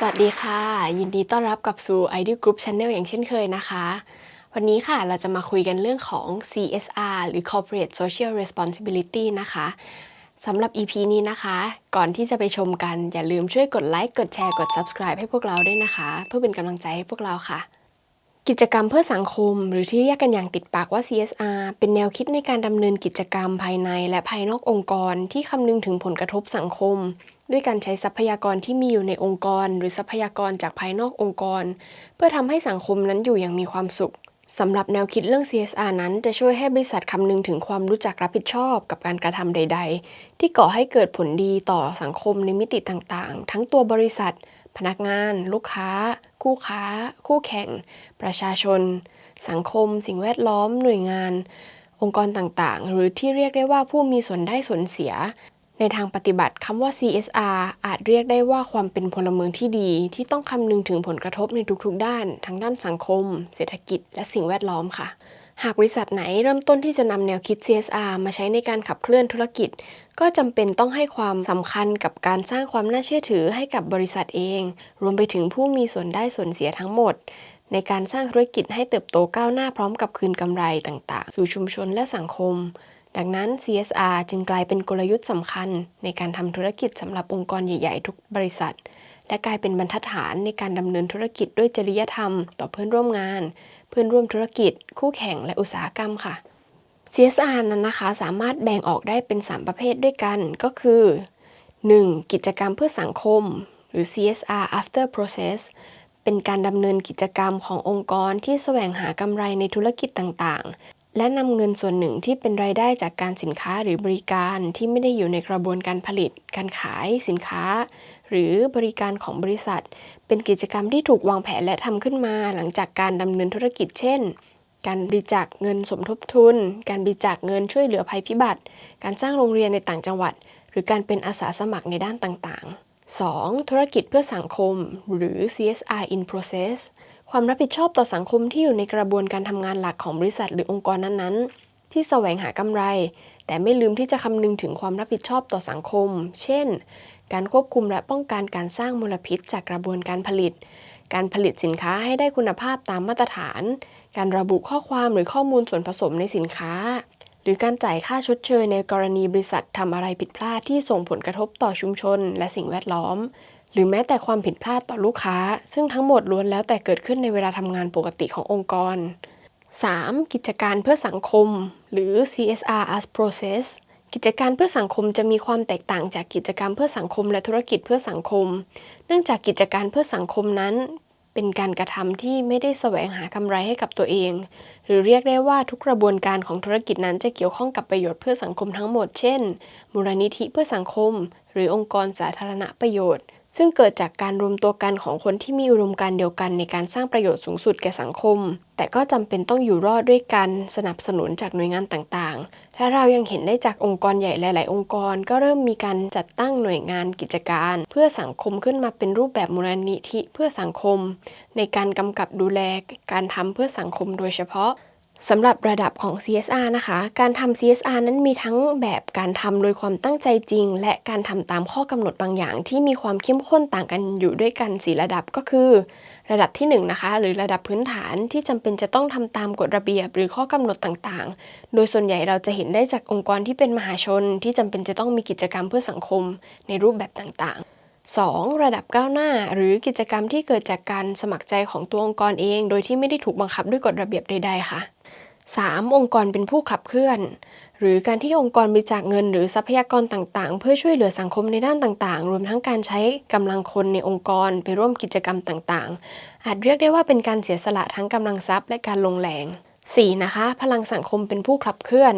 สวัสดีค่ะยินดีต้อนรับกลับสู่ Ideal Group Channel อย่างเช่นเคยนะคะวันนี้ค่ะเราจะมาคุยกันเรื่องของ CSR หรือ Corporate Social Responsibility นะคะสำหรับ EP นี้นะคะก่อนที่จะไปชมกันอย่าลืมช่วยกดไลค์กดแชร์กด Subscribe ให้พวกเราด้วยนะคะเพื่อเป็นกำลังใจให้พวกเราค่ะ กิจกรรมเพื่อสังคมหรือที่เรียกกันอย่างติดปากว่า CSR เป็นแนวคิดในการดำเนินกิจกรรมภายในและภายนอกองค์กรที่คำนึงถึงผลกระทบสังคมด้วยการใช้ทรัพยากรที่มีอยู่ในองค์กรหรือทรัพยากรจากภายนอกองค์กรเพื่อทำให้สังคมนั้นอยู่อย่างมีความสุขสำหรับแนวคิดเรื่อง CSR นั้นจะช่วยให้บริษัทคำนึงถึงความรู้จักรับผิดชอบกับการกระทำใดๆที่ก่อให้เกิดผลดีต่อสังคมในมิติต่างๆทั้งตัวบริษัทพนักงานลูกค้าคู่ค้าคู่แข่งประชาชนสังคมสิ่งแวดล้อมหน่วยงานองค์กรต่างๆหรือที่เรียกได้ว่าผู้มีส่วนได้ส่วนเสียในทางปฏิบัติคำว่า CSR อาจเรียกได้ว่าความเป็นพลเมืองที่ดีที่ต้องคำนึงถึงผลกระทบในทุกๆด้านทั้งด้านสังคมเศรษฐกิจและสิ่งแวดล้อมค่ะหากบริษัทไหนเริ่มต้นที่จะนำแนวคิด CSR มาใช้ในการขับเคลื่อนธุรกิจก็จำเป็นต้องให้ความสำคัญกับการสร้างความน่าเชื่อถือให้กับบริษัทเองรวมไปถึงผู้มีส่วนได้ส่วนเสียทั้งหมดในการสร้างธุรกิจให้เติบโตก้าวหน้าพร้อมกับคืนกำไรต่างๆสู่ชุมชนและสังคมดังนั้น CSR จึงกลายเป็นกลยุทธ์สำคัญในการทำธุรกิจสำหรับองค์กรใหญ่ๆทุกบริษัทและกลายเป็นบรรทัดฐานในการดำเนินธุรกิจด้วยจริยธรรมต่อเพื่อนร่วมงานเพื่อนร่วมธุรกิจคู่แข่งและอุตสาหกรรมค่ะ CSR นั้นนะคะสามารถแบ่งออกได้เป็น 3 ประเภทด้วยกันก็คือ 1. กิจกรรมเพื่อสังคมหรือ CSR after process เป็นการดำเนินกิจกรรมขององค์กรที่แสวงหากำไรในธุรกิจต่างๆและนำเงินส่วนหนึ่งที่เป็นรายได้จากการสินค้าหรือบริการที่ไม่ได้อยู่ในกระบวนการผลิตการขายสินค้าหรือบริการของบริษัทเป็นกิจกรรมที่ถูกวางแผนและทำขึ้นมาหลังจากการดำเนินธุรกิจเช่นการบริจาคเงินสมทบทุนการบริจาคเงินช่วยเหลือภัยพิบัติการสร้างโรงเรียนในต่างจังหวัดหรือการเป็นอาสาสมัครในด้านต่างๆ 2. ธุรกิจเพื่อสังคมหรือ CSR in process ความรับผิดชอบต่อสังคมที่อยู่ในกระบวนการทำงานหลักของบริษัทหรือองค์กรนั้นๆที่แสวงหากำไรแต่ไม่ลืมที่จะคำนึงถึงความรับผิดชอบต่อสังคมเช่นการควบคุมและป้องกันการสร้างมลพิษจากกระบวนการผลิตการผลิตสินค้าให้ได้คุณภาพตามมาตรฐานการระบุข้อความหรือข้อมูลส่วนผสมในสินค้าหรือการจ่ายค่าชดเชยในกรณีบริษัททำอะไรผิดพลาดที่ส่งผลกระทบต่อชุมชนและสิ่งแวดล้อมหรือแม้แต่ความผิดพลาดต่อลูกค้าซึ่งทั้งหมดล้วนแล้วแต่เกิดขึ้นในเวลาทำงานปกติขององค์กร 3. กิจการเพื่อสังคมหรือ CSR as process กิจการเพื่อสังคมจะมีความแตกต่างจากกิจกรรมเพื่อสังคมและธุรกิจเพื่อสังคมเนื่องจากกิจการเพื่อสังคมนั้นเป็นการกระทำที่ไม่ได้แสวงหากำไรให้กับตัวเองหรือเรียกได้ว่าทุกกระบวนการของธุรกิจนั้นจะเกี่ยวข้องกับประโยชน์เพื่อสังคมทั้งหมดเช่นมูลนิธิเพื่อสังคมหรือองค์กรสาธารณประโยชน์ซึ่งเกิดจากการรวมตัวกันของคนที่มีอุดมการณ์เดียวกันในการสร้างประโยชน์สูงสุดแก่สังคมแต่ก็จำเป็นต้องอยู่รอดด้วยการสนับสนุนจากหน่วยงานต่างๆและเรายังเห็นได้จากองค์กรใหญ่หลายๆองค์กรก็เริ่มมีการจัดตั้งหน่วยงานกิจการเพื่อสังคมขึ้นมาเป็นรูปแบบมูลนิธิเพื่อสังคมในการกำกับดูแลการทำเพื่อสังคมโดยเฉพาะสำหรับระดับของ CSR นะคะการทำ CSR นั้นมีทั้งแบบการทำโดยความตั้งใจจริงและการทำตามข้อกำหนดบางอย่างที่มีความเข้มข้นต่างกันอยู่ด้วยกัน4ระดับก็คือระดับที่1นะคะหรือระดับพื้นฐานที่จำเป็นจะต้องทำตามกฎระเบียบหรือข้อกำหนดต่างๆโดยส่วนใหญ่เราจะเห็นได้จากองค์กรที่เป็นมหาชนที่จำเป็นจะต้องมีกิจกรรมเพื่อสังคมในรูปแบบต่างๆ 2. ระดับก้าวหน้าหรือกิจกรรมที่เกิดจากการสมัครใจของตัวองค์กรเองโดยที่ไม่ได้ถูกบังคับด้วยกฎระเบียบใดๆค่ะ3. องค์กรเป็นผู้ขับเคลื่อนหรือการที่องค์กรบริจาคเงินหรือทรัพยากรต่างๆเพื่อช่วยเหลือสังคมในด้านต่างๆรวมทั้งการใช้กำลังคนในองค์กรไปร่วมกิจกรรมต่างๆอาจเรียกได้ว่าเป็นการเสียสละทั้งกำลังทรัพย์และการลงแรง 4. นะคะพลังสังคมเป็นผู้ขับเคลื่อน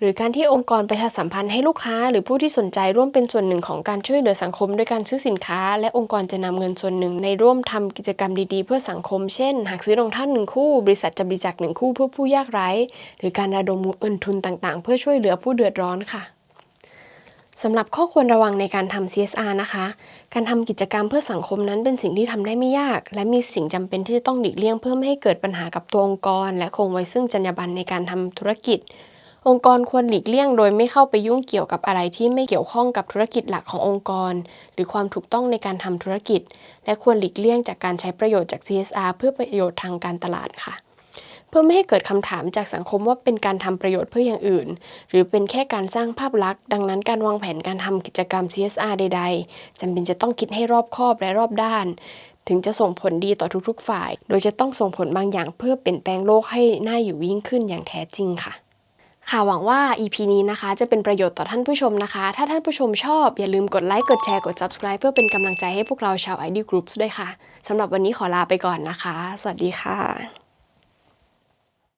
หรือการที่องค์กรประชาสัมพันธ์ให้ลูกค้าหรือผู้ที่สนใจร่วมเป็นส่วนหนึ่งของการช่วยเหลือสังคมด้วยการซื้อสินค้าและองค์กรจะนำเงินส่วนหนึ่งในร่วมทำกิจกรรมดีๆเพื่อสังคมเช่นหากซื้อรองเท้า1 คู่บริษัทจะบริจาค1 คู่เพื่อผู้ยากไร้หรือการระดมเงินทุนต่างๆเพื่อช่วยเหลือผู้เดือดร้อนค่ะสำหรับข้อควรระวังในการทำ CSR นะคะการทำกิจกรรมเพื่อสังคมนั้นเป็นสิ่งที่ทำได้ไม่ยากและมีสิ่งจำเป็นที่จะต้องหลีกเลี่ยงเพื่อไม่ให้เกิดปัญหากับตัวองค์กรและคงไว้ซึ่งจรรยาบรรณในการทำธุรกิจ องค์กรควรหลีกเลี่ยงโดยไม่เข้าไปยุ่งเกี่ยวกับอะไรที่ไม่เกี่ยวข้องกับธุรกิจหลักขององค์กรหรือความถูกต้องในการทำธุรกิจและควรหลีกเลี่ยงจากการใช้ประโยชน์จาก CSR เพื่อประโยชน์ทางการตลาดค่ะเพื่อไม่ให้เกิดคำถามจากสังคมว่าเป็นการทำประโยชน์เพื่ออย่างอื่นหรือเป็นแค่การสร้างภาพลักษณ์ดังนั้นการวางแผนการทำกิจกรรม CSR ใดๆจำเป็นจะต้องคิดให้รอบคอบและรอบด้านถึงจะส่งผลดีต่อทุกๆฝ่ายโดยจะต้องส่งผลบางอย่างเพื่อเปลี่ยนแปลงโลกให้น่าอยู่ยิ่งขึ้นอย่างแท้จริงค่ะหวังว่า EP นี้นะคะจะเป็นประโยชน์ต่อท่านผู้ชมนะคะถ้าท่านผู้ชมชอบอย่าลืมกดไลค์กดแชร์กด Subscribe เพื่อเป็นกำลังใจให้พวกเราชาว Ideal Groups ด้วยค่ะสำหรับวันนี้ขอลาไปก่อนนะคะสวัสดีค่ะ